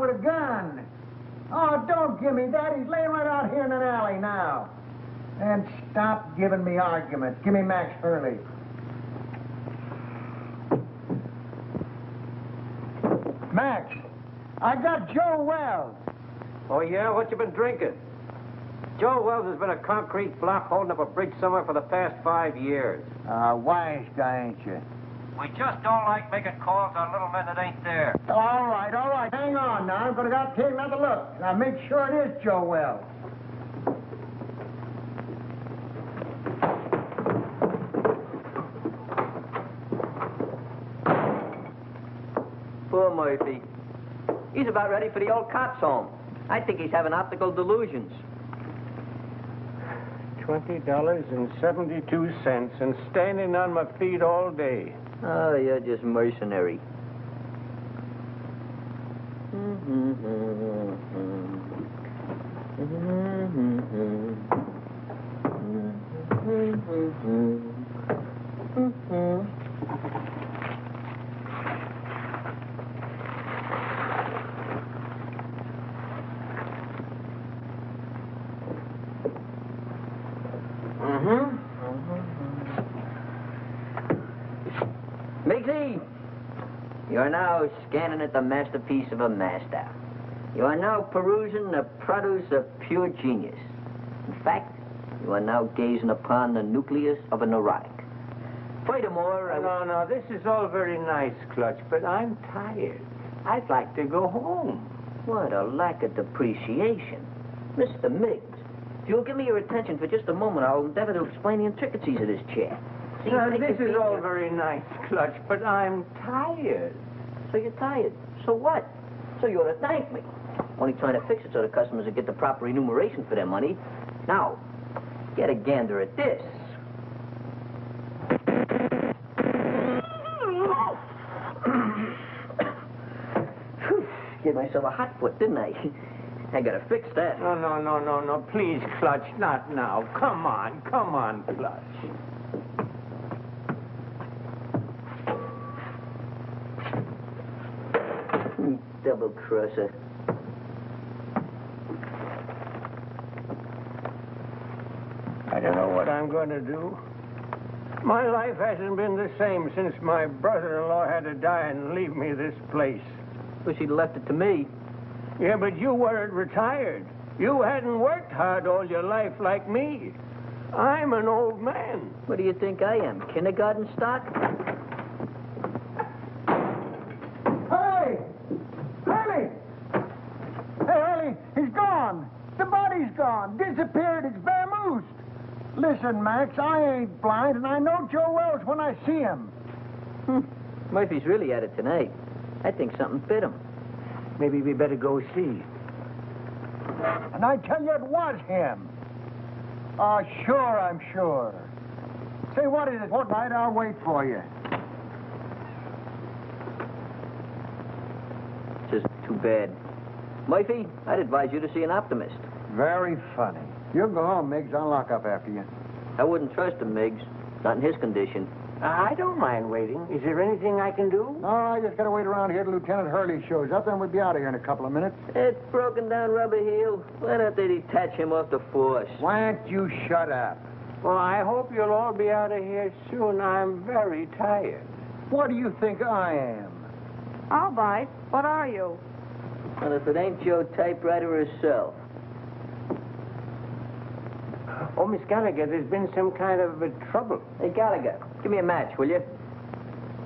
with a gun. Oh, don't give me that. He's laying right out here in an alley now. And stop giving me arguments. Give me Max Hurley. Max, I got Joe Wells. Oh, yeah? What you been drinking? Joe Wells has been a concrete block holding up a bridge somewhere for the past 5 years. Wise guy, ain't you? We just don't like making calls on little men that ain't there. All right, all right. Hang on now. I'm going to take another look. Now, make sure it is Joe Wells. Poor Murphy. He's about ready for the old cops' home. I think he's having optical delusions. $20.72 and standing on my feet all day. Oh, you're just mercenary. Miggsy, you are now scanning at the masterpiece of a master. You are now perusing the produce of pure genius. In fact, you are now gazing upon the nucleus of a neurotic. Furthermore, No, this is all very nice, Clutch, but I'm tired. I'd like to go home. What a lack of depreciation. Mr. Miggs, if you'll give me your attention for just a moment, I'll endeavor to explain the intricacies of this chair. See, This is all very nice, Clutch, but I'm tired. So you're tired. So what? So you ought to thank me. Only trying to fix it so the customers will get the proper remuneration for their money. Now, get a gander at this. Gave myself a hot foot, didn't I? I gotta fix that. No, please, Clutch, not now. Come on, Clutch. Double crosser. I don't know what I'm going to do. My life hasn't been the same since my brother-in-law had to die and leave me this place. Wish he'd left it to me. Yeah, but you weren't retired. You hadn't worked hard all your life like me. I'm an old man. What do you think I am, kindergarten stock? Hurley! Hurley! Hey, Hurley, he's gone. The body's gone. Disappeared. It's vamoosed. Listen, Max, I ain't blind, and I know Joe Wells when I see him. Murphy's really at it tonight. I think something bit him. Maybe we better go see. And I tell you, it was him. Oh, sure, I'm sure. Say, what is it? Fortnight, I'll wait for you. Just too bad. Murphy, I'd advise you to see an optimist. Very funny. You go home, Miggs. I'll lock up after you. I wouldn't trust him, Miggs. Not in his condition. I don't mind waiting. Is there anything I can do? No, I just gotta wait around here till Lieutenant Hurley shows up, then we'll be out of here in a couple of minutes. That broken down rubber heel. Why don't they detach him off the force? Why don't you shut up? Well, I hope you'll all be out of here soon. I'm very tired. What do you think I am? I'll bite. What are you? Well, if it ain't your typewriter herself. Oh, Miss Gallagher, there's been some kind of trouble. Hey, Gallagher, give me a match, will you?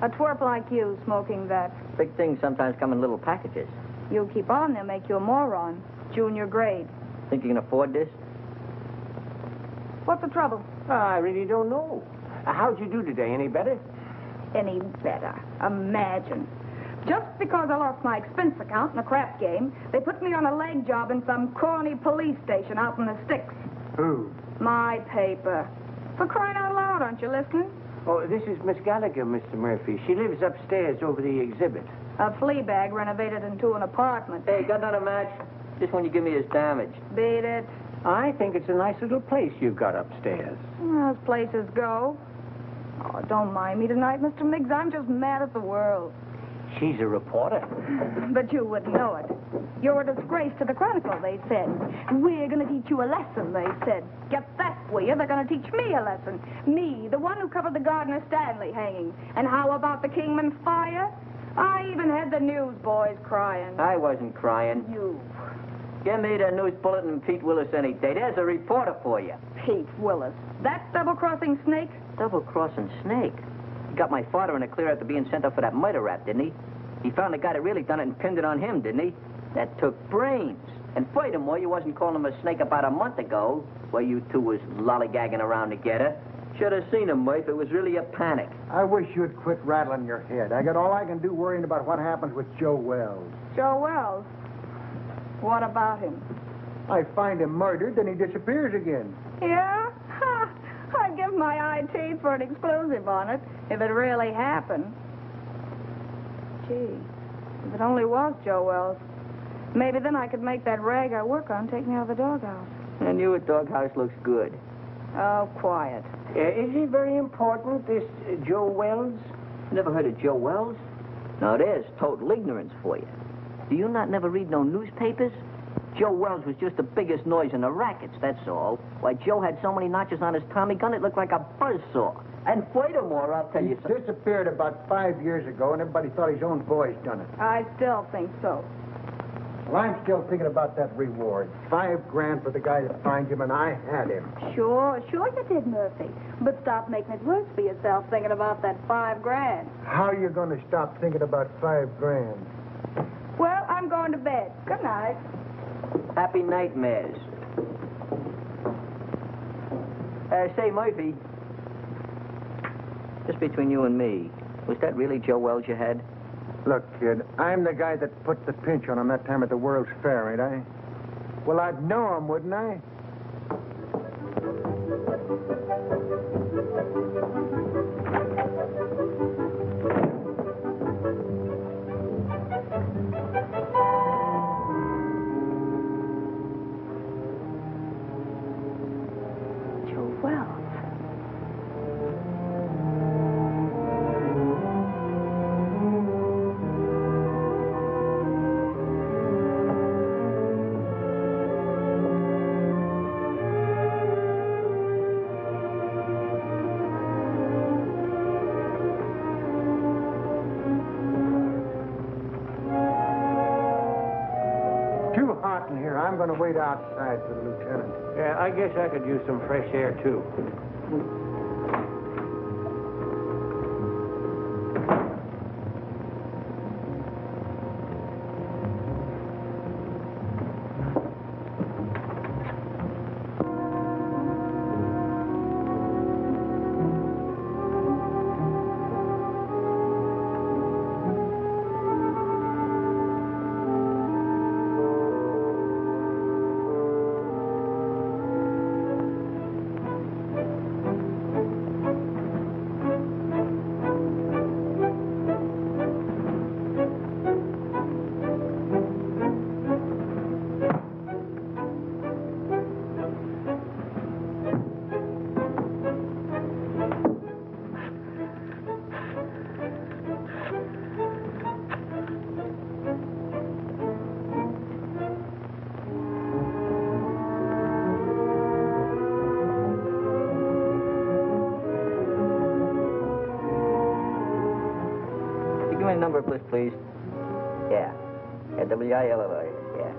A twerp like you smoking that. Big things sometimes come in little packages. You keep on, they'll make you a moron. Junior grade. Think you can afford this? What's the trouble? I really don't know. How'd you do today? Any better? Any better. Imagine. Just because I lost my expense account in a crap game, they put me on a leg job in some corny police station out in the sticks. Who? My paper. For crying out loud, aren't you listening? Oh, this is Miss Gallagher, Mr. Murphy. She lives upstairs over the exhibit. A flea bag renovated into an apartment. Hey, got another match? Just when you give me his damage. Beat it. I think it's a nice little place you've got upstairs. As places go. Oh, don't mind me tonight, Mr. Miggs. I'm just mad at the world. she's a reporter. But you wouldn't know it. You're a disgrace to the Chronicle, they said. We're going to teach you a lesson, they said. Get that for you. They're going to teach me a lesson. Me, the one who covered the Gardner Stanley hanging. And how about the Kingman fire? I even had the newsboys crying. I wasn't crying. You. Give me the news bulletin and Pete Willis any day. There's a reporter for you. Pete Willis. That double-crossing snake? Double-crossing snake? He got my father in a clear after being sent up for that murder rap, didn't he? He found the guy that really done it and pinned it on him, didn't he? That took brains. And furthermore, you wasn't calling him a snake about a month ago, where you two was lollygagging around together. Should have seen him, Murph. It was really a panic. I wish you'd quit rattling your head. I got all I can do worrying about what happens with Joe Wells. Joe Wells? What about him? I find him murdered, then he disappears again. Yeah? Ha! I'd give my eye teeth for an exclusive on it, if it really happened. Gee, if it only was Joe Wells. Maybe then I could make that rag I work on take me out of the doghouse. And you at doghouse looks good. Oh, quiet. Is he very important, this Joe Wells? Never heard of Joe Wells? Now, there's total ignorance for you. Do you not never read no newspapers? Joe Wells was just the biggest noise in the rackets, that's all. Why, Joe had so many notches on his Tommy gun, it looked like a buzzsaw. And furthermore, I'll tell He you something. disappeared about 5 years ago, and everybody thought his own boys done it. I still think so. Well, I'm still thinking about that reward. $5,000 for the guy that finds him, and I had him. Sure you did, Murphy. But stop making it worse for yourself thinking about that $5,000. How are you going to stop thinking about $5,000? Well, I'm going to bed. Good night. Happy nightmares. Say, Murphy, just between you and me, was that really Joe Wells you had? Look, kid, I'm the guy that put the pinch on him that time at the World's Fair, ain't I? Well, I'd know him, wouldn't I? Joe Wells. In here. I'm going to wait outside for the lieutenant. Yeah, I guess I could use some fresh air, too. Number, please. Yeah. WILLI. Yeah.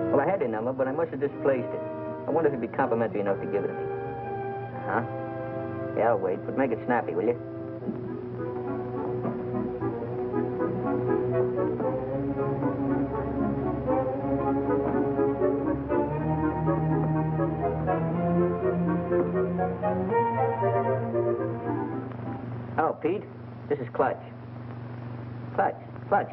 Well, I had your number, but I must have displaced it. I wonder if you'd be complimentary enough to give it to me. Uh-huh. Yeah, I'll wait, but make it snappy, will you? Oh, Pete, this is Clutch.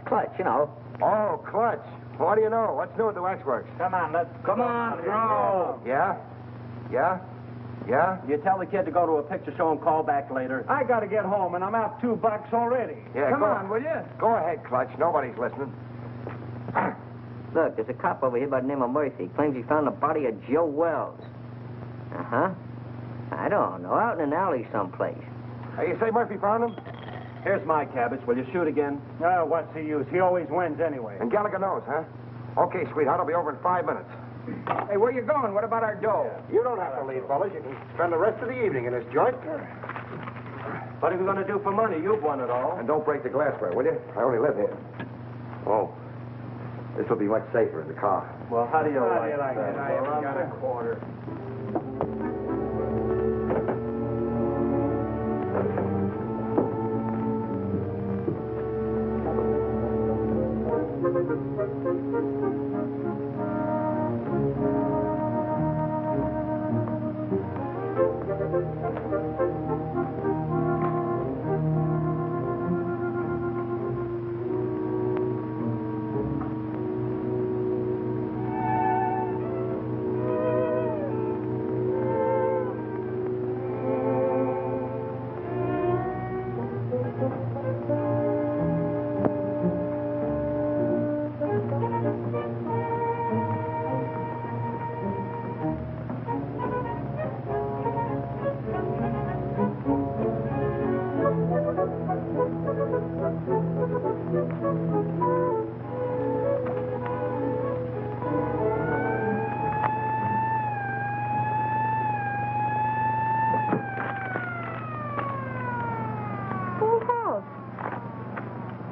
Clutch, you know. Oh, Clutch. What do you know? What's new at the waxworks? Come on, let's Come on, throw. Yeah? You tell the kid to go to a picture show and call back later. I got to get home, and I'm out $2 already. Yeah, Come go on, will you? Go ahead, Clutch. Nobody's listening. Look, there's a cop over here by the name of Murphy. Claims he found the body of Joe Wells. Uh-huh. I don't know, out in an alley someplace. Hey, you say Murphy found him? Here's my cabbage. Will you shoot again? Oh, what's the use? He always wins anyway. And Gallagher knows, huh? Okay, sweetheart, I'll be over in 5 minutes. Hey, where you going? What about our dough? You don't have to leave, fellas. You can spend the rest of the evening in this joint. What are we going to do for money? You've won it all. And don't break the glassware, will you? I only live here. Oh, this will be much safer in the car. Well, how do you like it? I haven't got a quarter.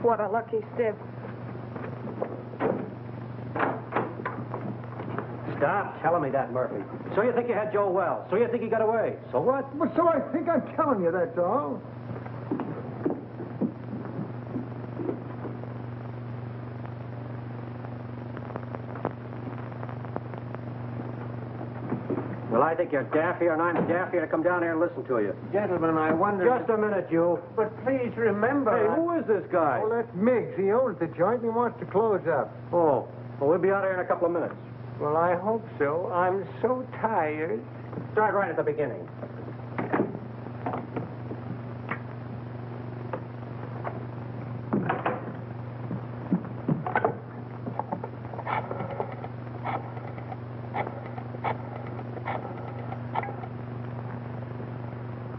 What a lucky stiff. Stop telling me that, Murphy. So you think you had Joe Wells. So you think he got away. So what? Well, so I think I'm telling you, that's all. Well, I think you're daffier and I'm daffier to come down here and listen to you. Gentlemen, I wonder... Just a minute, you. But please remember... Hey, who is this guy? Well, that's Miggs. He owns the joint and he wants to close up. Oh, well, we'll be out here in a couple of minutes. Well, I hope so. I'm so tired. Start right at the beginning.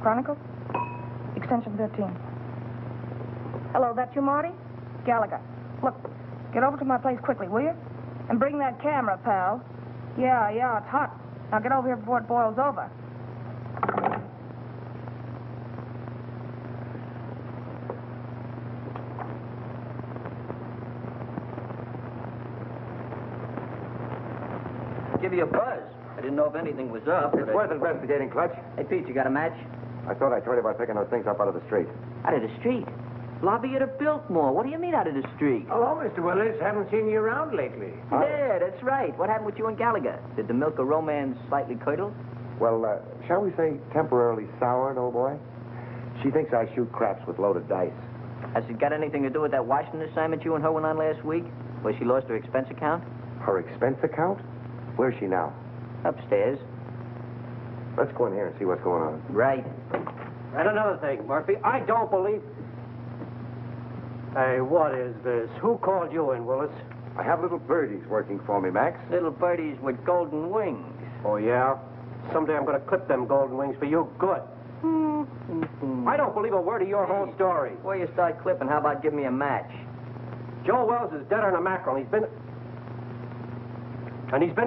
Chronicle? Extension 13. Hello, that you, Marty? Gallagher. Look, get over to my place quickly, will you? And bring that camera, pal. Yeah, it's hot. Now get over here before it boils over. Give you a buzz. I didn't know if anything was up. It's worth investigating, Clutch. Hey, Pete, you got a match? I thought I told you about picking those things up out of the street. Out of the street? Lobby at Biltmore. What do you mean out of the street? Hello, Mr. Willis. Haven't seen you around lately. Yeah, that's right. What happened with you and Gallagher? Did the milk of romance slightly curdle? Well, shall we say temporarily soured, old boy? She thinks I shoot craps with loaded dice. Has it got anything to do with that Washington assignment you and her went on last week? Where she lost her expense account? Her expense account? Where's she now? Upstairs. Let's go in here and see what's going on. Right. And another thing, Murphy, I don't believe... Hey, what is this? Who called you in, Willis? I have little birdies working for me, Max. Little birdies with golden wings. Oh, yeah? Someday I'm going to clip them golden wings for you good. I don't believe a word of your whole story. Before you start clipping, how about giving me a match? Joe Wells is deader than a mackerel. He's been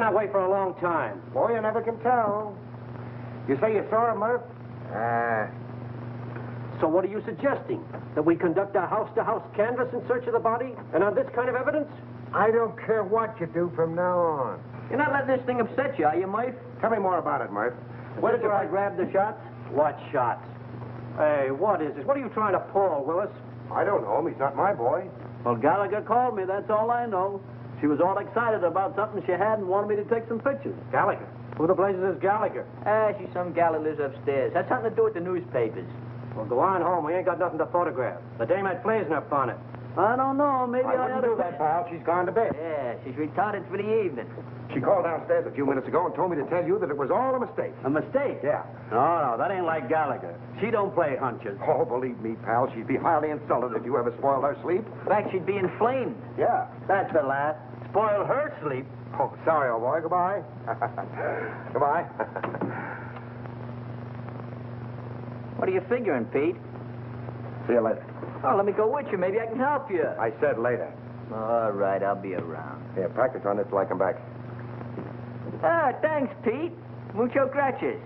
that way for a long time. Boy, you never can tell. You say you saw him, Murph? So what are you suggesting? That we conduct a house-to-house canvass in search of the body? And on this kind of evidence? I don't care what you do from now on. You're not letting this thing upset you, are you, Murph? Tell me more about it, Murph. Where did I grab the shots? What shots? Hey, what is this? What are you trying to pull, Willis? I don't know him. He's not my boy. Well, Gallagher called me, that's all I know. She was all excited about something she had and wanted me to take some pictures. Gallagher? Who the blazes is Gallagher? She's some gal who lives upstairs. Has something to do with the newspapers. Well, go on home. We ain't got nothing to photograph. The dame had flares in her bonnet. I don't know, maybe I ought wouldn't do to... that, pal. She's gone to bed. Yeah, she's retarded for the evening. She called downstairs a few minutes ago and told me to tell you that it was all a mistake. A mistake? Yeah. No, that ain't like Gallagher. She don't play hunches. Oh, believe me, pal, she'd be highly insulted if you ever spoiled her sleep. In fact, she'd be inflamed. Yeah. That's the last. Spoil her sleep. Oh, sorry, old boy. Goodbye. Goodbye. What are you figuring, Pete? See you later. Oh, let me go with you. Maybe I can help you. I said later. All right, I'll be around. Yeah, practice on this till I come back. Ah, thanks, Pete. Mucho gracias.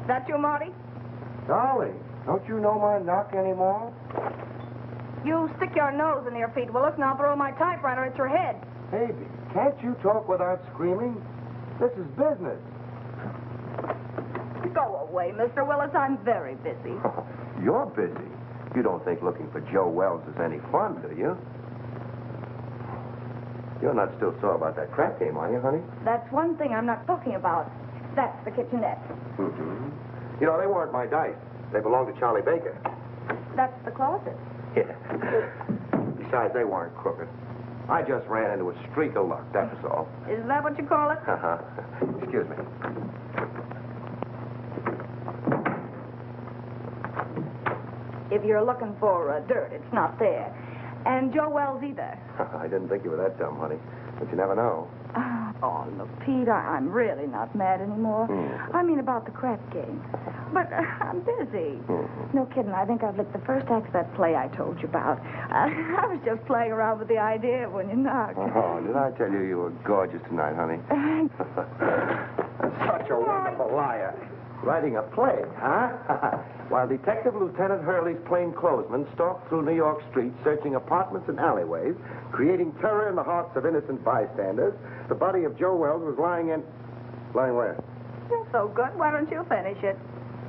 That you, Marty? Dolly, don't you know my knock anymore? You stick your nose in here, Pete Willis, and I'll throw my typewriter at your head. Baby, can't you talk without screaming? This is business. Go away, Mr. Willis. I'm very busy. You're busy. You don't think looking for Joe Wells is any fun, do you? You're not still sore about that crap game, are you, honey? That's one thing I'm not talking about. That's the kitchenette. Mm-hmm. You know, they weren't my dice. They belonged to Charlie Baker. That's the closet. Yeah. Besides, they weren't crooked. I just ran into a streak of luck, that was all. Is that what you call it? Uh-huh. Excuse me. If you're looking for dirt, it's not there. And Joe Wells either. I didn't think you were that dumb, honey. But you never know. Oh, look, Pete, I'm really not mad anymore. I mean about the crap game. But I'm busy. No kidding. I think I've licked the first act of that play I told you about. I was just playing around with the idea when you knocked. Oh, did I tell you you were gorgeous tonight, honey? Such a wonderful liar. Writing a play, huh? While Detective Lieutenant Hurley's plainclothesmen stalked through New York streets, searching apartments and alleyways, creating terror in the hearts of innocent bystanders, the body of Joe Wells was lying in... Lying where? You're so good. Why don't you finish it?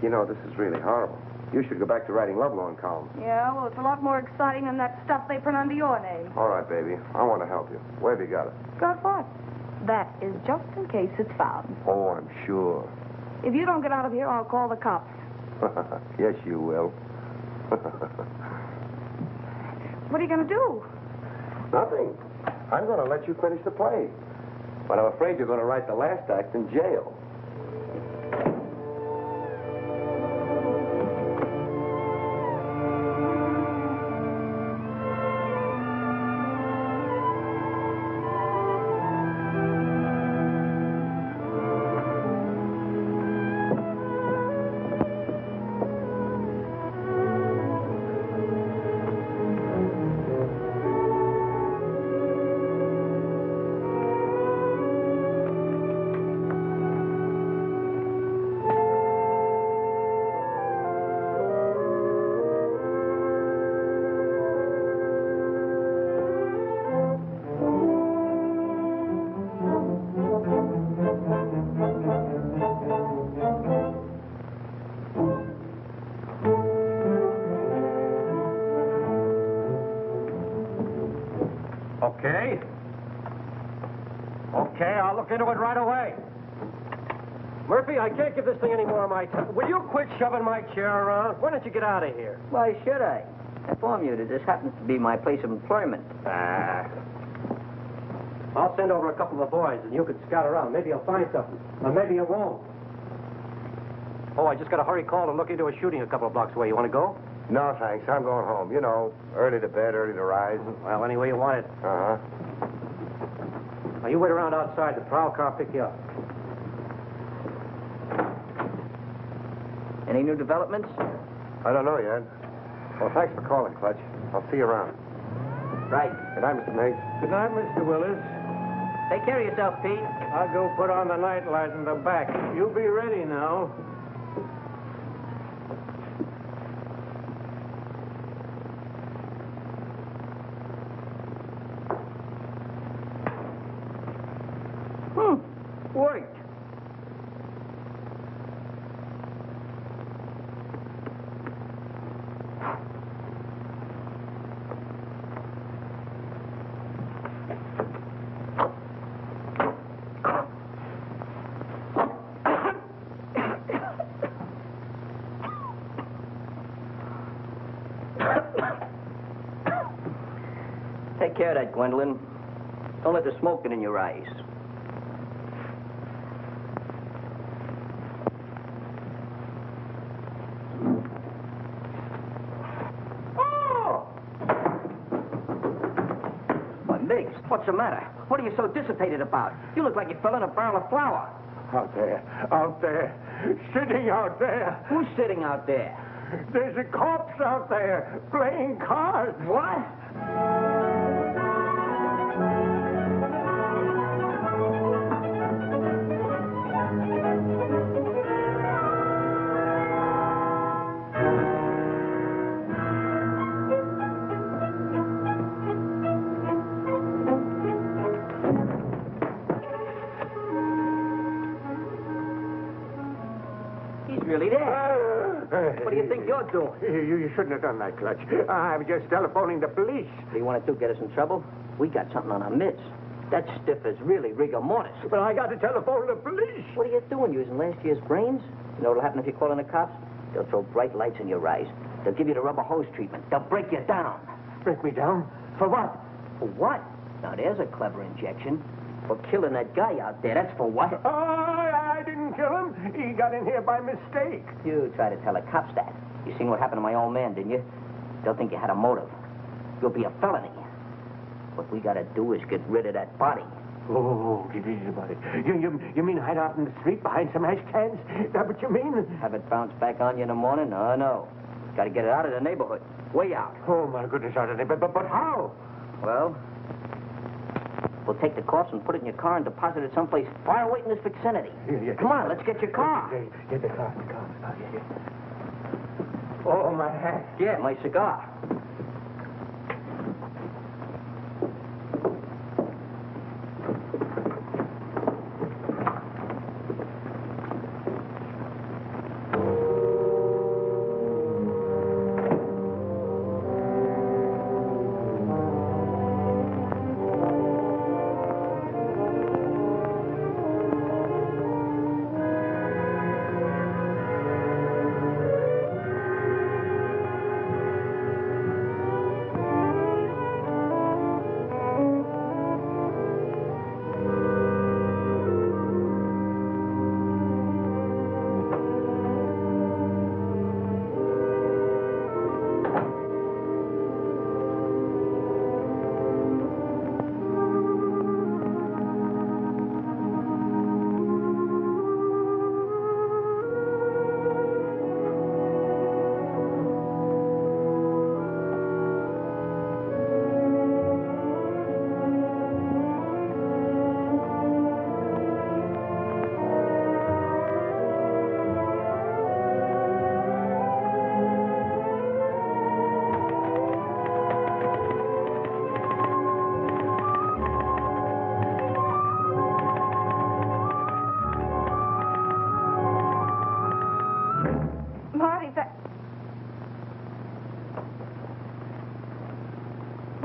You know, this is really horrible. You should go back to writing lovelorn columns. Yeah, well, it's a lot more exciting than that stuff they print under your name. All right, baby. I want to help you. Where have you got it? Got what? That is just in case it's found. Oh, I'm sure. If you don't get out of here, I'll call the cops. Yes, you will. What are you going to do? Nothing. I'm going to let you finish the play. But I'm afraid you're going to write the last act in jail. Okay, I'll look into it right away. Murphy, I can't give this thing any more of my time. Will you quit shoving my chair around? Why don't you get out of here? Why should I? I inform you that this happens to be my place of employment. I'll send over a couple of boys, and you can scout around. Maybe you'll find something. Or maybe you won't. Oh, I just got a hurry call to look into a shooting a couple of blocks away. You want to go? No, thanks. I'm going home. You know, early to bed, early to rise. Well, any way you want it. Uh-huh. Now, you wait around outside. The prowl car will pick you up. Any new developments? I don't know yet. Well, thanks for calling, Clutch. I'll see you around. Right. Good night, Mr. Miggs. Good night, Mr. Willis. Take care of yourself, Pete. I'll go put on the night light in the back. You be ready now. Worked. Take care of that, Gwendolyn. Don't let the smoke get in your eyes. the matter? What are you so dissipated about? You look like you fell in a barrel of flour. Out there, sitting out there. Who's sitting out there? There's a corpse out there playing cards. What? Really there. What do you think you're doing? You shouldn't have done that, Clutch. I'm just telephoning the police. What do you want to do, get us in trouble? We got something on our midst. That stiff is really rigor mortis. But I got to telephone the police. What are you doing, using last year's brains? You know what'll happen if you call in the cops? They'll throw bright lights in your eyes. They'll give you the rubber hose treatment. They'll break you down. Break me down? For what? For what? Now, there's a clever injection. For killing that guy out there. That's for what? Oh, I didn't kill him. He got in here by mistake. You try to tell the cops that. You seen what happened to my old man, didn't you? They'll think you had a motive. You'll be a felony. What we gotta do is get rid of that body. Oh, get easy about it. You mean hide out in the street behind some ash cans? Is that what you mean? Have it bounce back on you in the morning? Oh, no. Gotta get it out of the neighborhood. Way out. Oh, my goodness, out of there. But how? Well, we'll take the corpse and put it in your car and deposit it someplace far away in this vicinity. Yeah. Come on, let's get your car. Get the car. Yeah. Oh, my hat. Yeah, my cigar.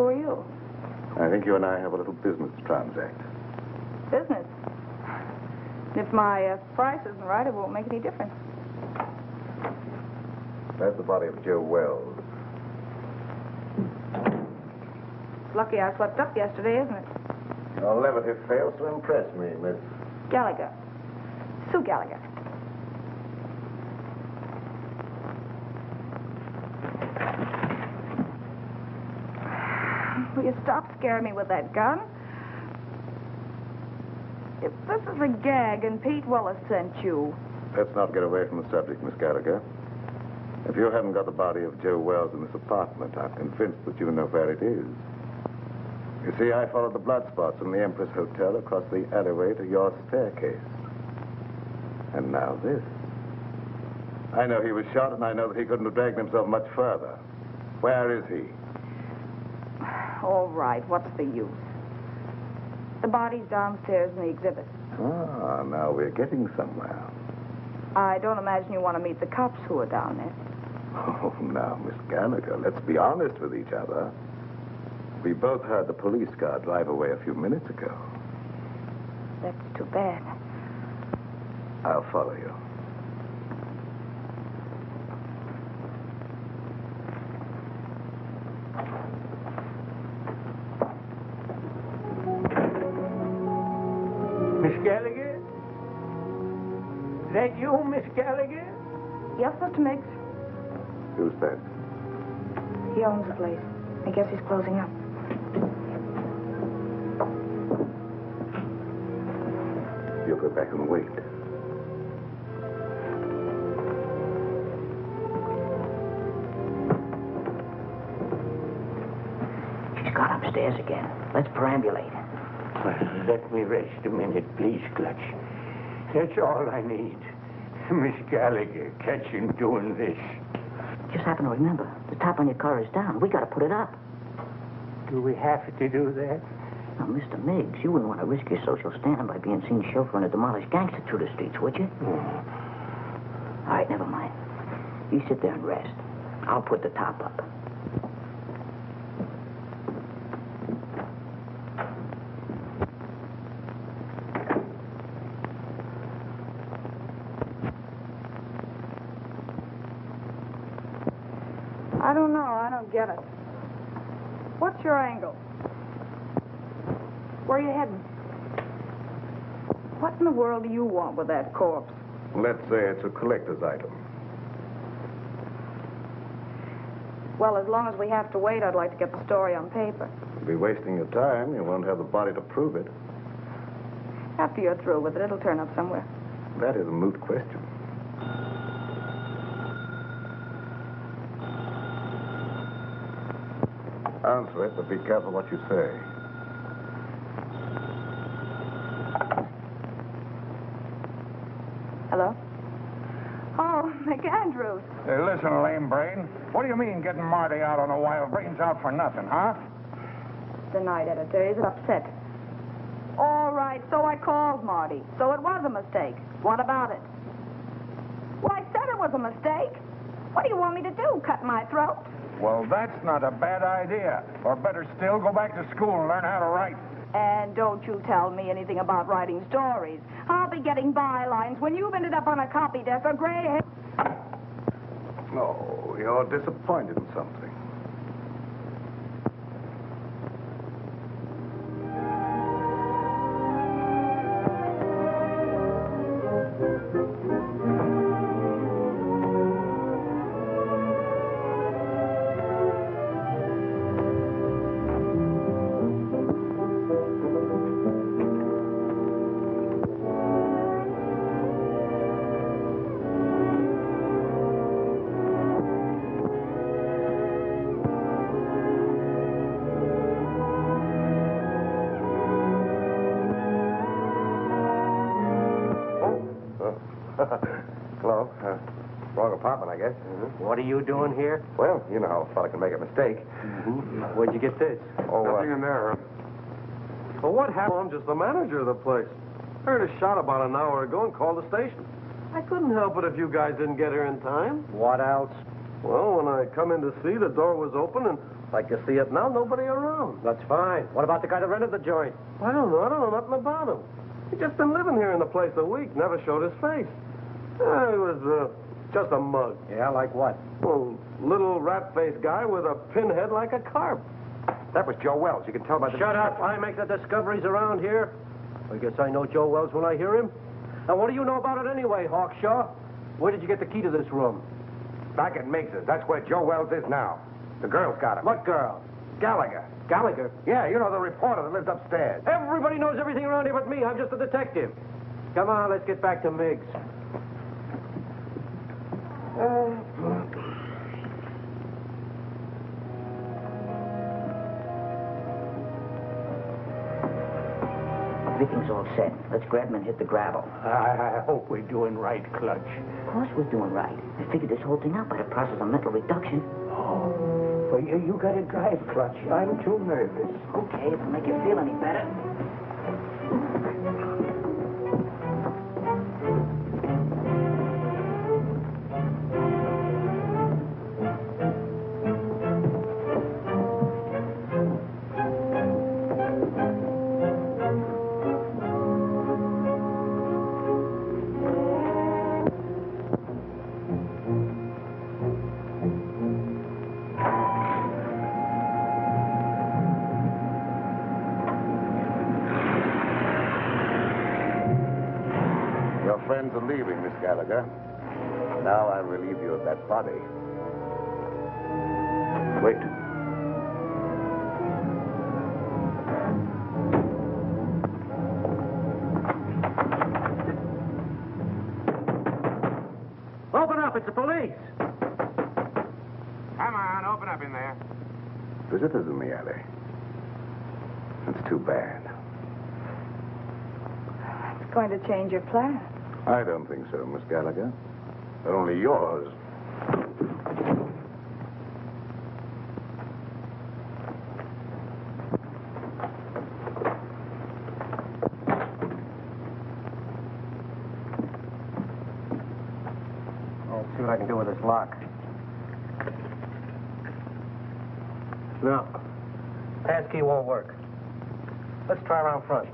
Who are you? I think you and I have a little business to transact. Business? If my price isn't right, it won't make any difference. That's the body of Joe Wells. Lucky I slept up yesterday, isn't it? Your levity fails to impress me, Miss... Gallagher. Sue Gallagher. Will you stop scaring me with that gun? If this is a gag and Pete Willis sent you... Let's not get away from the subject, Miss Gallagher. If you haven't got the body of Joe Wells in this apartment, I'm convinced that you know where it is. You see, I followed the blood spots from the Empress Hotel across the alleyway to your staircase. And now this. I know he was shot, and I know that he couldn't have dragged himself much further. Where is he? All right, what's the use? The body's downstairs in the exhibit. Ah, now we're getting somewhere. I don't imagine you want to meet the cops who are down there. Oh, now, Miss Gallagher, let's be honest with each other. We both heard the police car drive away a few minutes ago. That's too bad. I'll follow you. Miss Gallagher? Is that you, Miss Gallagher? Yes, Mr. Miggs. Who's that? He owns the place. I guess he's closing up. go back and wait. She's gone upstairs again. Let's perambulate. Well, let me rest a minute, please, Clutch. That's all I need. Miss Gallagher, catch him doing this. Just happen to remember, the top on your car is down. We got to put it up. Do we have to do that? Now, Mr. Miggs, you wouldn't want to risk your social standing by being seen chauffeuring a demolished gangster through the streets, would you? All right, never mind. You sit there and rest. I'll put the top up. I don't know. I don't get it. What's your angle? Where are you heading? What in the world do you want with that corpse? Let's say it's a collector's item. Well, as long as we have to wait, I'd like to get the story on paper. You'll be wasting your time. You won't have the body to prove it. After you're through with it, it'll turn up somewhere. That is a moot question. Answer it, but be careful what you say. Hello? Oh, McAndrews. Hey, listen, lame brain. What do you mean getting Marty out on a wild brains out for nothing, huh? The night editor is upset. All right, so I called Marty. So it was a mistake. What about it? Well, I said it was a mistake. What do you want me to do, cut my throat? Well, that's not a bad idea. Or better still, go back to school and learn how to write. And don't you tell me anything about writing stories. I'll be getting bylines when you've ended up on a copy desk or gray hair. Oh, you're disappointed in something. Hello. Wrong apartment, I guess. What are you doing here? Well, you know how a fella can make a mistake. Where'd you get this? Oh, Nothing in there. Well, what happened? I'm just the manager of the place. Heard a shot about an hour ago and called the station. I couldn't help it if you guys didn't get here in time. What else? Well, when I come in to see, the door was open, and like you see it now, nobody around. That's fine. What about the guy that rented the joint? I don't know nothing about him. He just been living here in the place a week, never showed his face. He was just a mug. Yeah, like what? Well, little rat-faced guy with a pinhead like a carp. that was Joe Wells. You can tell by the... Shut up. I make the discoveries around here. I guess I know Joe Wells when I hear him. Now, what do you know about it anyway, Hawkshaw? Where did you get the key to this room? Back at Miggs's. That's where Joe Wells is now. The girl's got him. What girl? Gallagher. Gallagher? Yeah, you know, the reporter that lives upstairs. Everybody knows everything around here but me. I'm just a detective. Come on, let's get back to Miggs. Everything's all set. Let's grab him and hit the gravel. I hope we're doing right, Clutch. Of course we're doing right. I figured this whole thing out by the process of mental reduction. Oh, well, you gotta drive, Clutch. I'm too nervous. Okay, if it'll make you feel any better. Your friends are leaving, Miss Gallagher. Now I'll relieve you of that body. Wait. visitors in the alley. It's too bad. It's going to change your plan. I don't think so, Miss Gallagher. Only yours. I'll see what I can do with this lock. No. Passkey won't work. Let's try around front.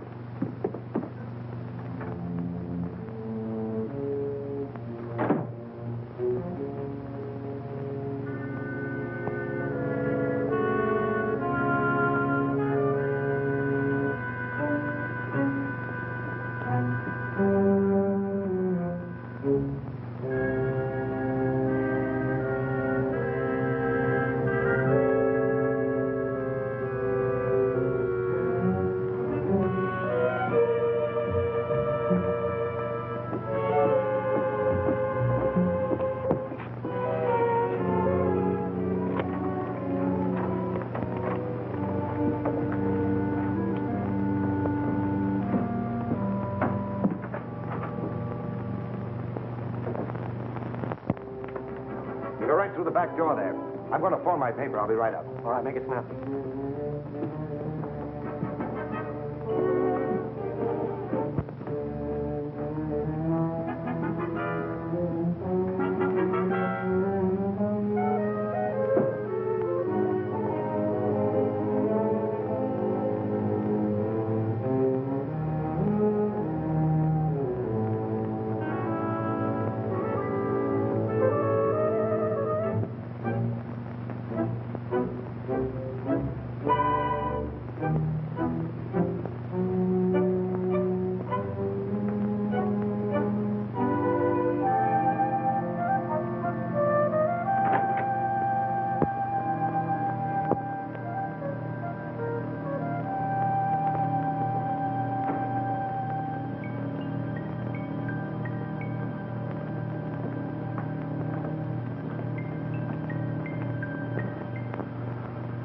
Go right through the back door there. I'm going to phone my paper. I'll be right up. All right, make it snappy.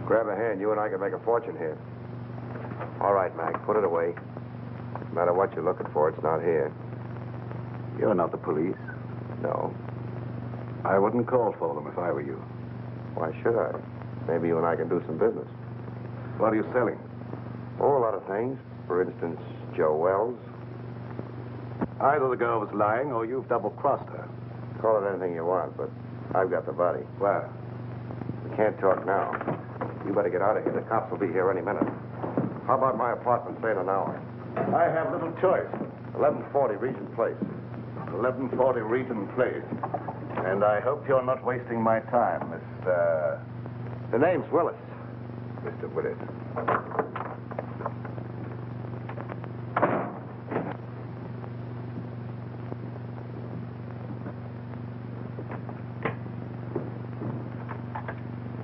Grab a hand. You and I can make a fortune here. All right, Mac. Put it away. No matter what you're looking for, it's not here. You're not the police? No. I wouldn't call for them if I were you. Why should I? Maybe you and I can do some business. What are you selling? Oh, a lot of things. For instance, Joe Wells. Either the girl was lying or you've double-crossed her. Call it anything you want, but I've got the body. Well, we can't talk now. You better get out of here. The cops will be here any minute. How about my apartment, say in an hour? I have little choice. 1140 Regent Place. 1140 Regent Place. And I hope you're not wasting my time, Mr... The name's Willis. Mr. Willis.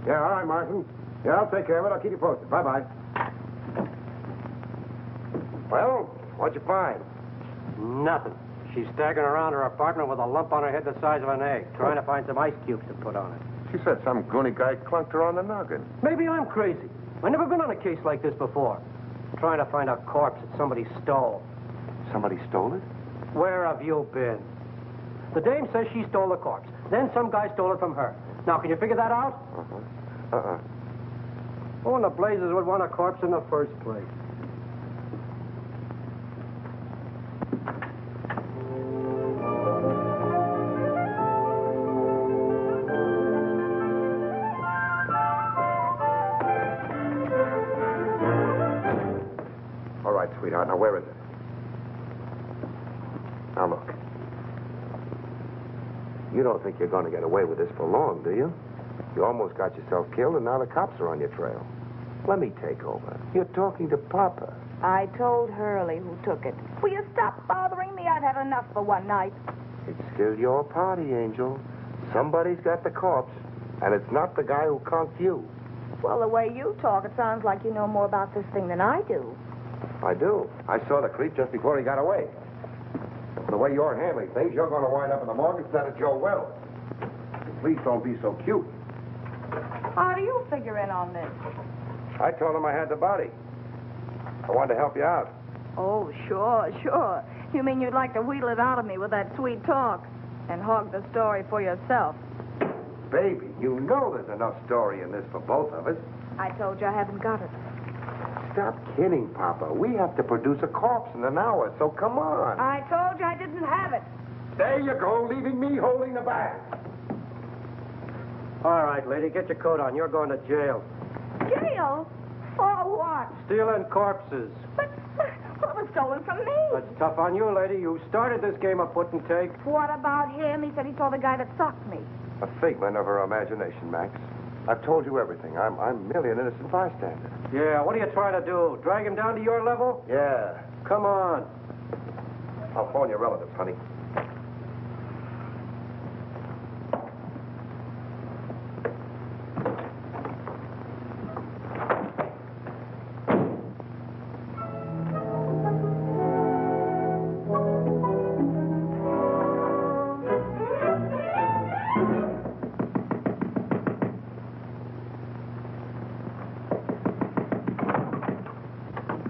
Yeah, all right, Martin. Yeah, I'll take care of it. I'll keep you posted. Bye-bye. Well, what'd you find? Nothing. She's staggering around her apartment with a lump on her head the size of an egg, trying to find some ice cubes to put on it. She said some goony guy clunked her on the noggin. Maybe I'm crazy. I've never been on a case like this before. Trying to find a corpse that somebody stole. Somebody stole it? Where have you been? The dame says she stole the corpse. Then some guy stole it from her. Now, can you figure that out? Who in the blazes would want a corpse in the first place? All right, sweetheart. Now, where is it? Now, look. You don't think you're going to get away with this for long, do you? You almost got yourself killed, and now the cops are on your trail. Let me take over. You're talking to Papa. I told Hurley who took it. Will you stop bothering me? I've had enough for one night. It's still your party, Angel. Somebody's got the corpse, and it's not the guy who conked you. Well, the way you talk, it sounds like you know more about this thing than I do. I do. I saw the creep just before he got away. The way you're handling things, you're going to wind up in the morgue instead of Joe Wells. Please don't be so cute. How do you figure in on this? I told him I had the body. I wanted to help you out. Oh, sure. You mean you'd like to wheedle it out of me with that sweet talk and hog the story for yourself? Baby, you know there's enough story in this for both of us. I told you I haven't got it. Stop kidding, Papa. We have to produce a corpse in an hour, so come on. I told you I didn't have it. There you go, leaving me holding the bag. All right, lady, get your coat on. You're going to jail. Jail? For what? Stealing corpses. But what was stolen from me? That's tough on you, lady. You started this game of put and take. What about him? He said he saw the guy that socked me. A figment of her imagination, Max. I've told you everything. I'm merely an innocent bystander. Yeah, what are you trying to do? Drag him down to your level? Yeah. Come on. I'll phone your relatives, honey.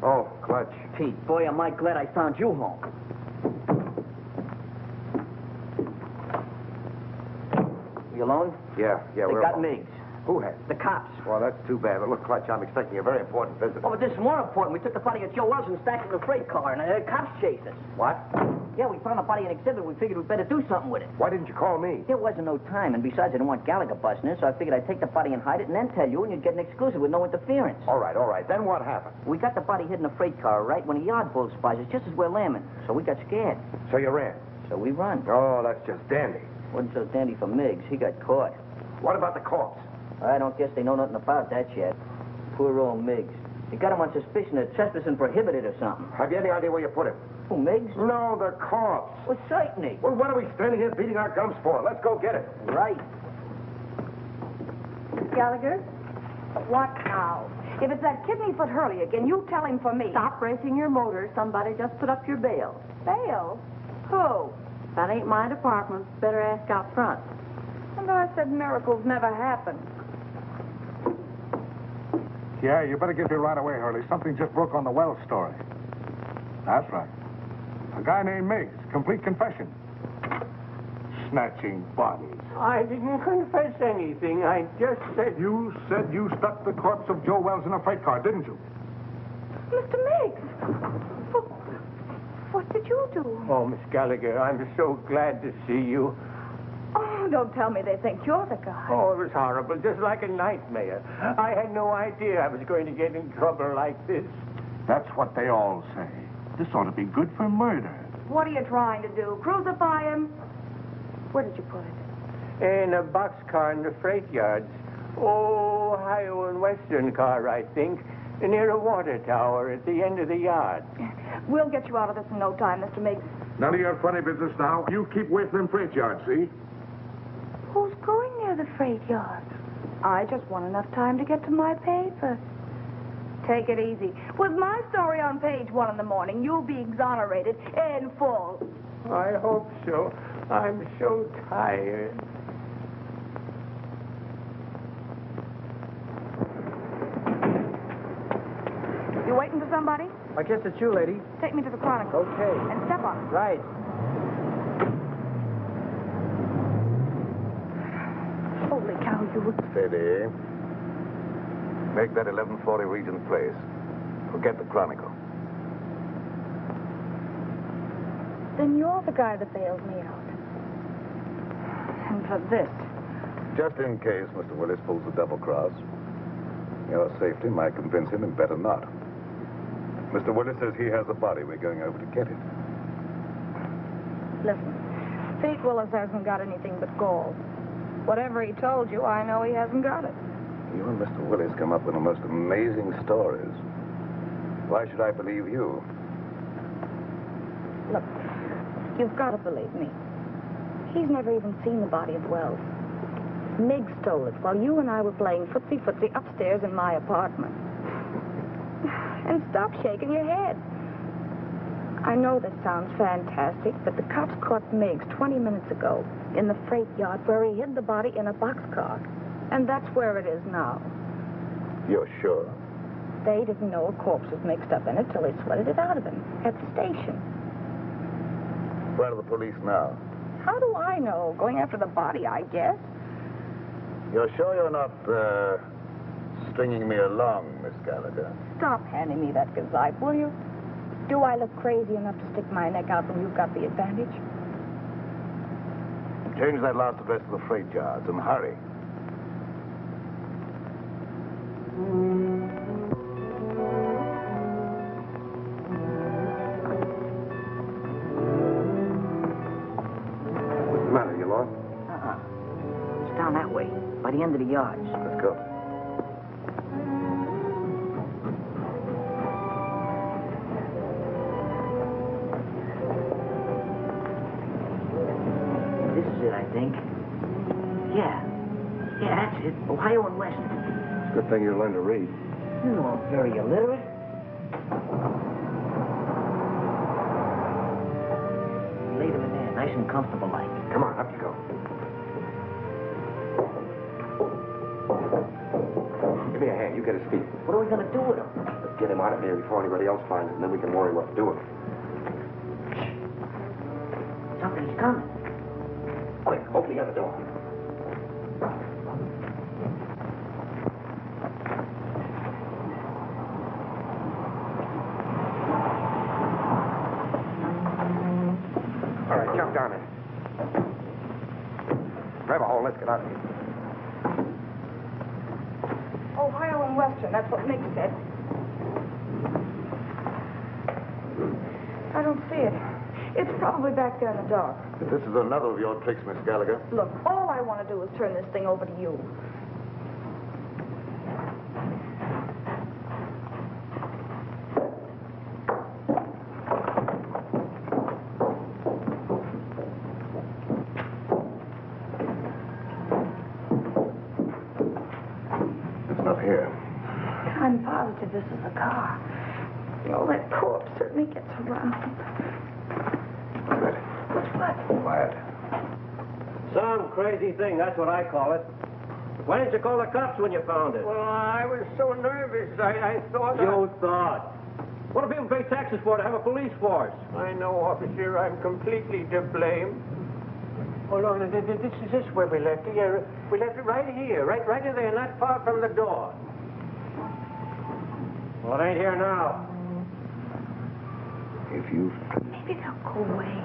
Oh, Clutch. Pete, boy, am I glad I found you home. You alone? Yeah, They we're got alone. Miggs. Who has? The cops. Well, that's too bad. But look, Clutch, I'm expecting a very important visit. Oh, but this is more important. We took the body of Joe Wells and stacked it in a freight car, and the cops chased us. What? Yeah, we found the body in exhibit. We figured we'd better do something with it. Why didn't you call me? There wasn't no time, and besides, I didn't want Gallagher busting in, so I figured I'd take the body and hide it and then tell you, and you'd get an exclusive with no interference. All right. Then what happened? We got the body hid in a freight car, right, when a yard bull spies us just as we're lambing. So we got scared. So you ran? So we run. Oh, that's just dandy. Wasn't so dandy for Miggs. He got caught. What about the corpse? I don't guess they know nothing about that yet. Poor old Miggs. They got him on suspicion of trespassing prohibited or something. Have you any idea where you put him? Who, Miggs? No, the corpse. Well, certainly. Well, what are we standing here beating our gums for? Let's go get it. Right. Gallagher? What now? If it's that kidney-foot Hurley again, you tell him for me. Stop racing your motor. Somebody just put up your bail. Bail? Who? That ain't my department. Better ask out front. And I said miracles never happen. Yeah, you better get here right away, Hurley. Something just broke on the Wells story. That's right. A guy named Miggs. Complete confession. Snatching bodies. I didn't confess anything. I just said... You said you stuck the corpse of Joe Wells in a freight car, didn't you? Mr. Miggs! What did you do? Oh, Miss Gallagher, I'm so glad to see you. Oh, don't tell me they think you're the guy. Oh, it was horrible, just like a nightmare. I had no idea I was going to get in trouble like this. That's what they all say. This ought to be good for murder. What are you trying to do? Crucify him? Where did you put it? In a boxcar in the freight yards. Oh, Ohio and Western car, I think. Near a water tower at the end of the yard. We'll get you out of this in no time, Mr. Miggs. None of your funny business now. You keep away from them freight yards, see? Who's going near the freight yard? I just want enough time to get to my paper. Take it easy. With my story on page 1 in the morning, you'll be exonerated in full. I hope so. I'm so tired. You waiting for somebody? I guess it's you, lady. Take me to the Chronicle. Okay. And step on it. Right. Holy cow, you... Steady. Make that 1140 Regent Place. Forget the Chronicle. Then you're the guy that bailed me out. And for this. Just in case Mr. Willis pulls a double cross. Your safety might convince him and better not. Mr. Willis says he has a body. We're going over to get it. Listen, Pete Willis hasn't got anything but gall. Whatever he told you, I know he hasn't got it. You and Mr. Willis come up with the most amazing stories. Why should I believe you? Look, you've got to believe me. He's never even seen the body of Wells. Miggs stole it while you and I were playing footsie-footsie upstairs in my apartment. And stop shaking your head. I know this sounds fantastic, but the cops caught Miggs 20 minutes ago in the freight yard where he hid the body in a boxcar. And that's where it is now. You're sure? They didn't know a corpse was mixed up in it till they sweated it out of him at the station. Where are the police now? How do I know? Going after the body, I guess. You're sure you're not, stringing me along, Miss Gallagher? Stop handing me that gazeppe, will you? Do I look crazy enough to stick my neck out when you've got the advantage? Change that last address to the freight yards and hurry. What's the matter? You lost? It's down that way, by the end of the yards. Let's go. This is it, I think. Yeah, that's it. Ohio and West. It's a good thing you learned to read. You're all very illiterate. Laid him in there, nice and comfortable like. Come on, up you go. Give me a hand. You get his feet. What are we going to do with him? Let's get him out of here before anybody else finds it, and then we can worry what to do with him. Something's coming. Quick, open the other door. All right, jump down in. Grab a hole. Let's get out of here. Ohio and Western, that's what Miggs said. I don't see it. It's probably back there in the dark. If this is another of your tricks, Miss Gallagher. Look, all I want to do is turn this thing over to you. It's not here. I'm positive this is a car. Oh, that corpse certainly gets around. Good. What? Quiet. Some crazy thing, that's what I call it. Why didn't you call the cops when you found it? Well, I was so nervous. I thought. You thought. What do people pay taxes for to have a police force? I know, officer. I'm completely to blame. Hold on. This is where we left it. Yeah, we left it right here, right in there, not far from the door. Well, it ain't here now. If you... Maybe they'll go away.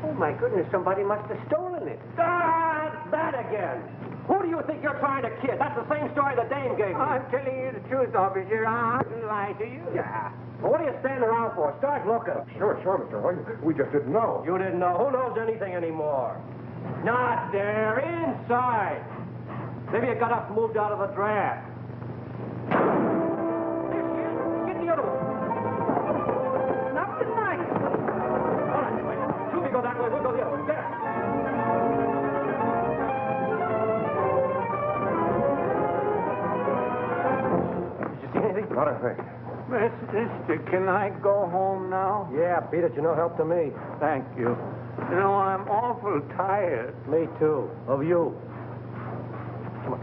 Oh, my goodness. Somebody must have stolen it. Ah, that again. Who do you think you're trying to kid? That's the same story the dame gave me. I'm telling you the truth, officer. I didn't lie to you. Yeah. Well, what are you standing around for? Start looking. Sure, Mr. Hoy. We just didn't know. You didn't know. Who knows anything anymore? Not there. Inside. Maybe it got up and moved out of the draft. Get the other one. Not tonight. All right, wait. Two go that way. We'll go the other way. There. Did you see anything? Not a thing. Mister, can I go home now? Yeah, Pete, it's no help to me. Thank you. You know, I'm awful tired. Me too. Of you. Come on.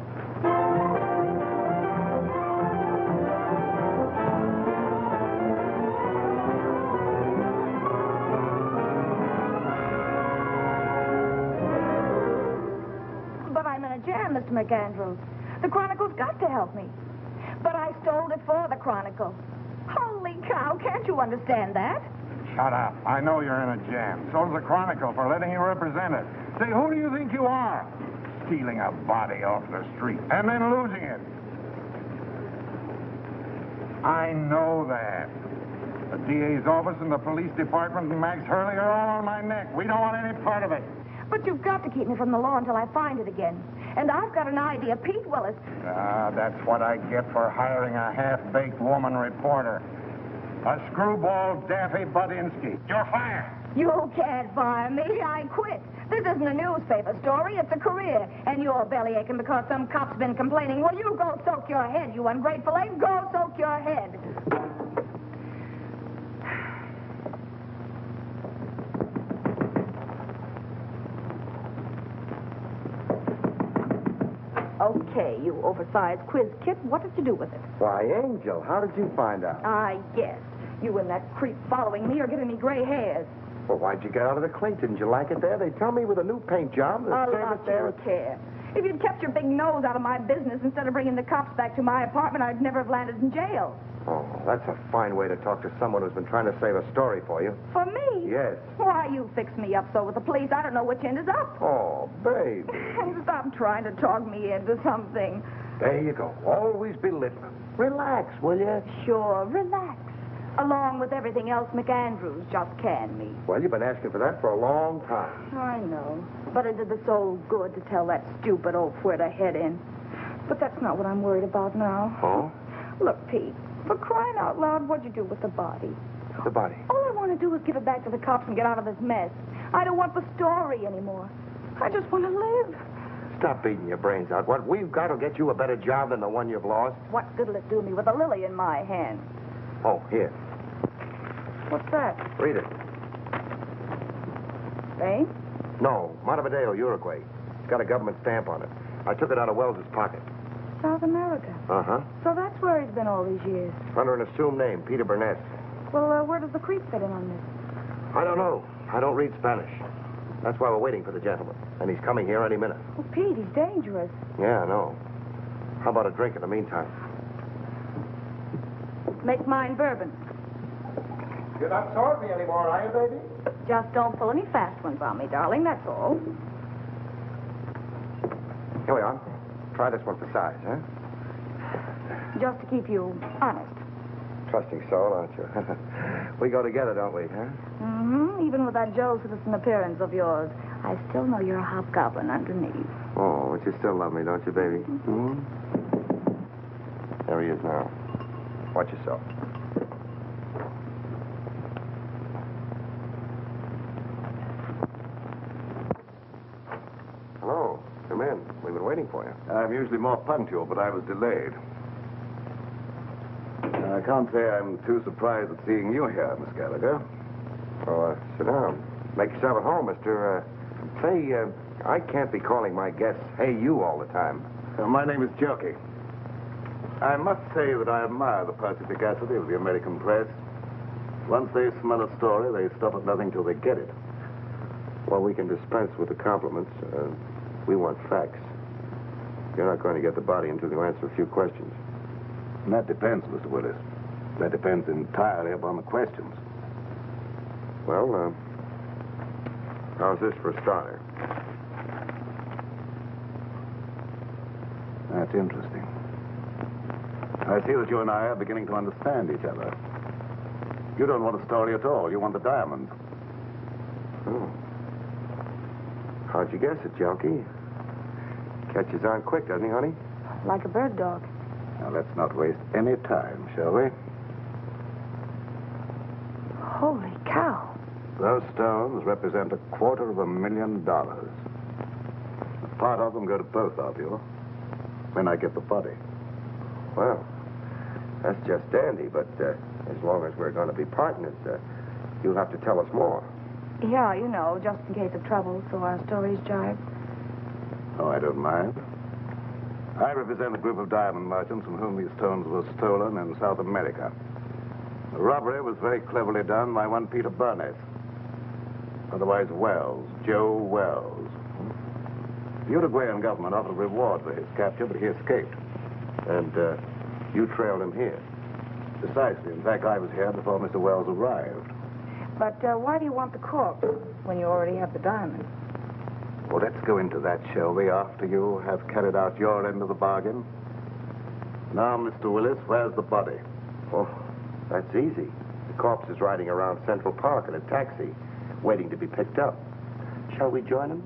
But I'm in a jam, Mr. McAndrews. The Chronicle's got to help me. But I stole it for the Chronicle. Holy cow, can't you understand that? Shut up. I know you're in a jam. So's the Chronicle for letting you represent it. Say, who do you think you are? Stealing a body off the street and then losing it. I know that. The DA's office and the police department and Max Hurley are all on my neck. We don't want any part of it. But you've got to keep me from the law until I find it again. And I've got an idea. Pete Willis. Ah, that's what I get for hiring a half-baked woman reporter. A screwball Daffy Budinsky. You're fired. You can't fire me. I quit. This isn't a newspaper story. It's a career. And you're belly aching because some cop's been complaining. Well, you go soak your head, you ungrateful ape. Go soak your head. 10K, you oversized quiz kit. What did you do with it? Why, Angel, how did you find out? I guess. You and that creep following me are giving me gray hairs. Well, why'd you get out of the clink? Didn't you like it there? They tell me with a new paint job, the I'll service not there... care. If you'd kept your big nose out of my business instead of bringing the cops back to my apartment, I'd never have landed in jail. Oh, that's a fine way to talk to someone who's been trying to save a story for you. For me? Yes. Why, you fix me up so with the police, I don't know which end is up. Oh, baby. Stop trying to talk me into something. There you go. Always belittling. Relax, will you? Sure, relax. Along with everything else McAndrews just canned me. Well, you've been asking for that for a long time. I know. But it did the soul good to tell that stupid old where to head in. But that's not what I'm worried about now. Oh? Look, Pete, for crying out loud, what'd you do with the body? The body? All I want to do is give it back to the cops and get out of this mess. I don't want the story anymore. I just want to live. Stop beating your brains out. What we've got will get you a better job than the one you've lost. What good'll it do me with a lily in my hand? Oh, here. What's that? Read it. Spain? No, Montevideo, Uruguay. It's got a government stamp on it. I took it out of Wells's pocket. South America. Uh-huh. So that's where he's been all these years. Under an assumed name, Peter Burnett. Well, where does the creep fit in on this? I don't know. I don't read Spanish. That's why we're waiting for the gentleman. And he's coming here any minute. Oh, Pete, he's dangerous. Yeah, I know. How about a drink in the meantime? Make mine bourbon. You're not sorry me anymore, are you, baby? Just don't pull any fast ones on me, darling, that's all. Here we are. Try this one for size, huh? Just to keep you honest. Trusting soul, aren't you? We go together, don't we, huh? Mm-hmm. Even with that Joe citizen appearance of yours, I still know you're a hobgoblin underneath. Oh, but you still love me, don't you, baby? Mm-hmm. There he is now. Watch yourself. Hello. Come in. We've been waiting for you. I'm usually more punctual, but I was delayed. I can't say I'm too surprised at seeing you here, Miss Gallagher. Oh, sit down. Make yourself at home, mister. I can't be calling my guests, hey, you, all the time. My name is Jelke. I must say that I admire the perspicacity of the American press. Once they smell a story, they stop at nothing till they get it. Well, we can dispense with the compliments. We want facts. You're not going to get the body until you answer a few questions. And that depends, Mr. Willis. That depends entirely upon the questions. Well, how's this for a starter? That's interesting. I see that you and I are beginning to understand each other. You don't want a story at all. You want the diamond. Oh. How'd you guess it, Jelke? Catches on quick, doesn't he, honey? Like a bird dog. Now, let's not waste any time, shall we? Holy cow. Those stones represent $250,000. Part of them go to both of you when I get the body. Well, that's just dandy, but as long as we're going to be partners, you'll have to tell us more. Yeah, you know, just in case of trouble, so our stories jive. Oh, I don't mind. I represent a group of diamond merchants from whom these stones were stolen in South America. The robbery was very cleverly done by one Peter Burnett. Otherwise Wells, Joe Wells. The Uruguayan government offered a reward for his capture, but he escaped. And you trailed him here? Precisely. In fact, I was here before Mr. Wells arrived. But why do you want the corpse when you already have the diamond? Well, let's go into that, shall we, after you have carried out your end of the bargain? Now, Mr. Willis, where's the body? Oh, that's easy. The corpse is riding around Central Park in a taxi, waiting to be picked up. Shall we join him?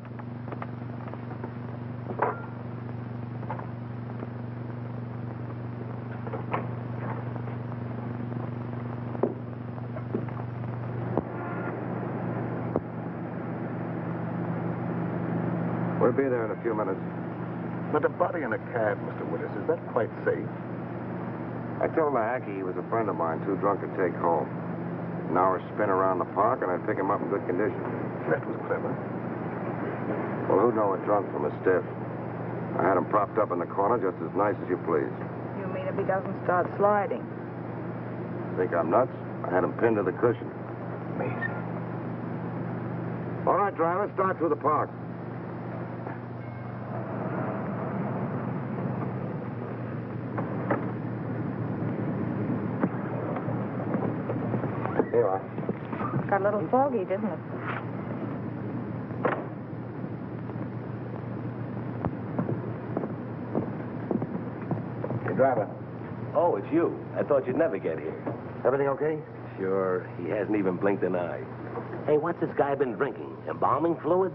We'll be there in a few minutes. But a body in a cab, Mr. Willis, is that quite safe? I told the hacky he was a friend of mine, too drunk to take home. An hour spin around the park, and I'd pick him up in good condition. That was clever. Well, who'd know a drunk from a stiff? I had him propped up in the corner just as nice as you please. You mean if he doesn't start sliding? Think I'm nuts? I had him pinned to the cushion. Amazing. All right, driver, start through the park. Here you are. Got a little foggy, didn't it? Hey, driver. Oh, it's you. I thought you'd never get here. Everything okay? Sure. He hasn't even blinked an eye. Hey, what's this guy been drinking? Embalming fluid?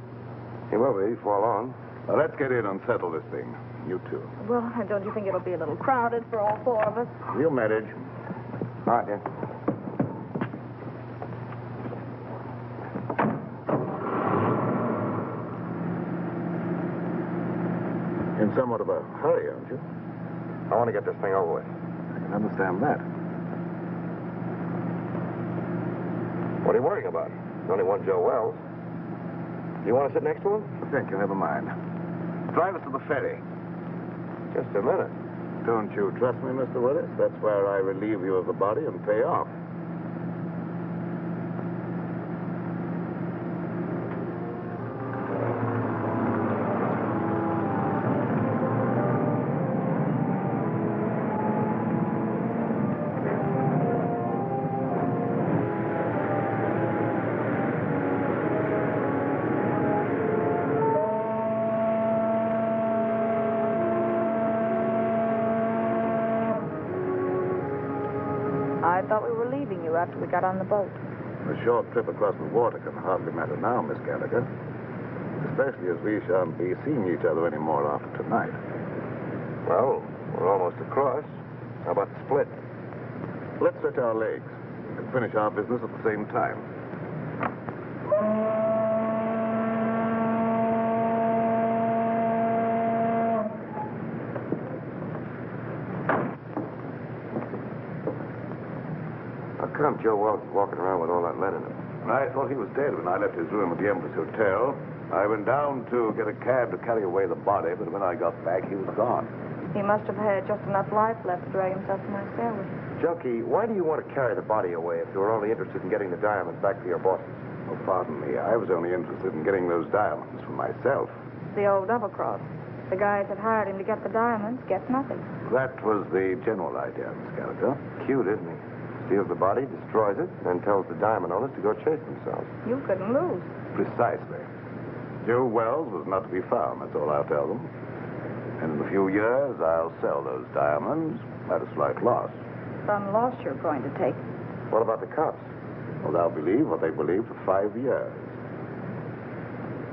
He will be before long. Now, let's get in and settle this thing. You two. Well, don't you think it'll be a little crowded for all four of us? You manage. All right, then. In somewhat of a hurry, aren't you? I want to get this thing over with. I can understand that. What are you worrying about? There's only one Joe Wells. Do you want to sit next to him? Thank you, never mind. Drive us to the ferry. Just a minute. Don't you trust me, Mr. Willis? That's where I relieve you of the body and pay off. I thought we were leaving you after we got on the boat. A short trip across the water can hardly matter now, Miss Gallagher. Especially as we shan't be seeing each other anymore after tonight. Well, we're almost across. How about the split? Let's stretch our legs and finish our business at the same time. How come Joe Wells is walking around with all that lead in him? I thought he was dead when I left his room at the Empress Hotel. I went down to get a cab to carry away the body, but when I got back, he was gone. He must have had just enough life left to drag himself to my stairway. Jelke, why do you want to carry the body away if you were only interested in getting the diamonds back to your bosses? Oh, pardon me. I was only interested in getting those diamonds for myself. The old double-cross. The guys that hired him to get the diamonds get nothing. That was the general idea, Miss Gallagher. Cute, isn't he? Steals the body, destroys it, then tells the diamond owners to go chase themselves. You couldn't lose. Precisely. Joe Wells was not to be found, that's all I'll tell them. And in a few years, I'll sell those diamonds at a slight loss. Some loss you're going to take. What about the cops? Well, they'll believe what they believe for 5 years.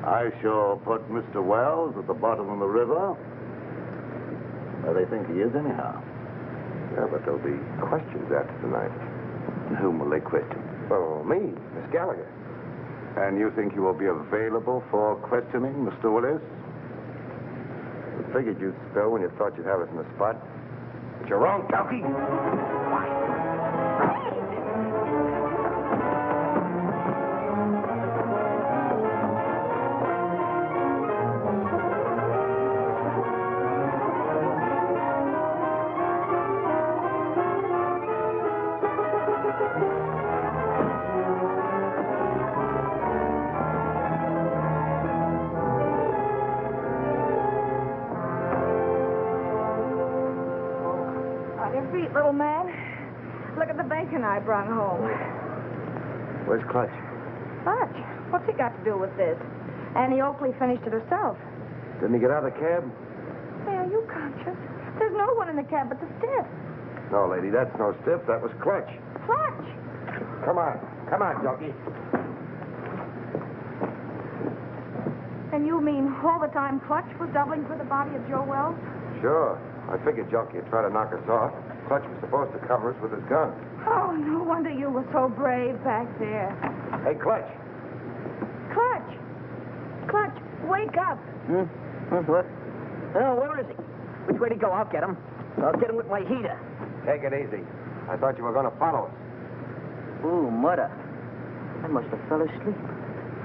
I shall put Mr. Wells at the bottom of the river, where they think he is anyhow. Yeah, but there'll be questions after tonight. And whom will they question? Oh, me, Miss Gallagher. And you think you will be available for questioning, Mr. Willis? I figured you'd spill when you thought you'd have us in the spot. But you're wrong, Jelke. Little man, look at the bacon I brought home. Where's Clutch? Clutch? What's he got to do with this? Annie Oakley finished it herself. Didn't he get out of the cab? Hey, are you conscious? There's no one in the cab but the stiff. No, lady, that's no stiff. That was Clutch. Clutch? Come on. Come on, Jelke. And you mean all the time Clutch was doubling for the body of Joe Wells? Sure. I figured Jelke would try to knock us off. Clutch was supposed to cover us with his gun. Oh, no wonder you were so brave back there. Hey, Clutch. Clutch! Clutch, wake up. What? Oh, where is he? Which way to go? I'll get him. I'll get him with my heater. Take it easy. I thought you were going to follow us. Ooh, mother. I must have fell asleep.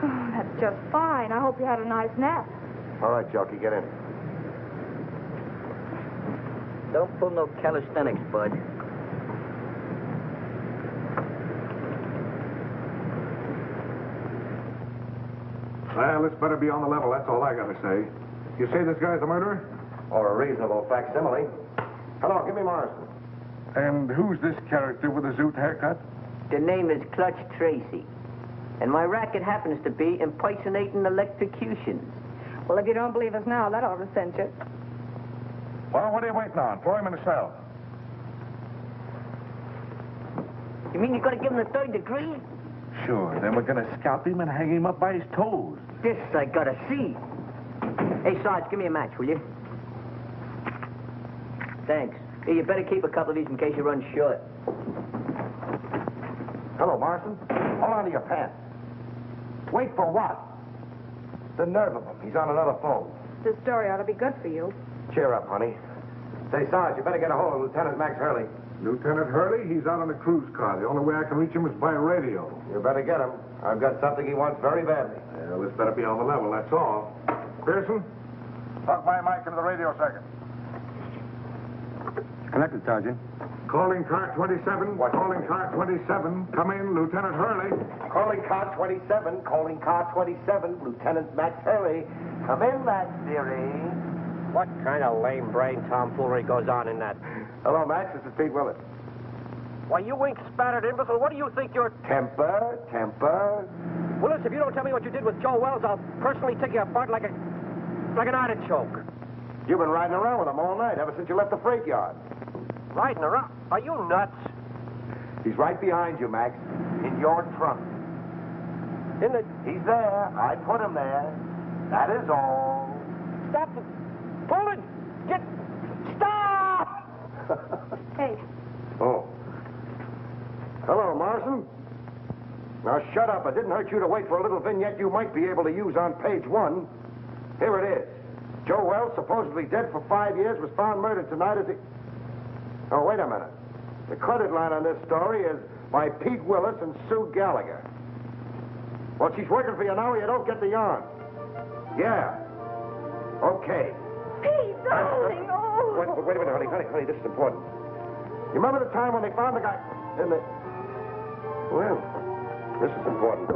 Oh, that's just fine. I hope you had a nice nap. All right, Jelke, get in. Don't pull no calisthenics, bud. Well, this better be on the level, that's all I gotta say. You say this guy's a murderer? Or a reasonable facsimile. Hello, give me Morrison. And who's this character with the zoot haircut? The name is Clutch Tracy. And my racket happens to be impersonating electrocutions. Well, if you don't believe us now, that ought to cinch it. Well, what are you waiting on? Throw him in the cell. You mean you're going to give him the 3rd degree? Sure, then we're gonna scalp him and hang him up by his toes. This I gotta see. Hey, Sarge, give me a match, will you? Thanks. Hey, you better keep a couple of these in case you run short. Hello, Morrison. Hold on to your pants. Wait for what? The nerve of him. He's on another phone. This story ought to be good for you. Cheer up, honey. Say, Sarge, you better get a hold of Lieutenant Max Hurley. Lieutenant Hurley, he's out on a cruise car. The only way I can reach him is by radio. You better get him. I've got something he wants very badly. Well, this better be on the level, that's all. Pearson, plug my mic into the radio second. Connected, Sergeant. Calling car 27. What? Calling car 27. Come in, Lieutenant Hurley. Calling car 27. Calling car 27. Lieutenant Max Hurley. Come in, Max, dearie. What kind of lame brain tomfoolery goes on in that? Hello, Max. This is Pete Willis. Why, you ink-spattered imbecile, what do you think you're... Temper. Willis, if you don't tell me what you did with Joe Wells, I'll personally take you apart like an artichoke. You've been riding around with him all night, ever since you left the freight yard. Riding around? Are you nuts? He's right behind you, Max. In your trunk. In the... He's there. I put him there. That is all. Stop! Pull it! Get... Stop! Hey. Oh. Hello, Morrison. Now, shut up. It didn't hurt you to wait for a little vignette you might be able to use on page 1. Here it is. Joe Wells, supposedly dead for 5 years, was found murdered tonight as he... Oh, wait a minute. The credit line on this story is by Pete Willis and Sue Gallagher. Well, she's working for you now, or you don't get the yarn. Yeah. Okay. Pete, darling, oh. Wait a minute, honey, this is important. You remember the time when they found the guy in the... Well, this is important.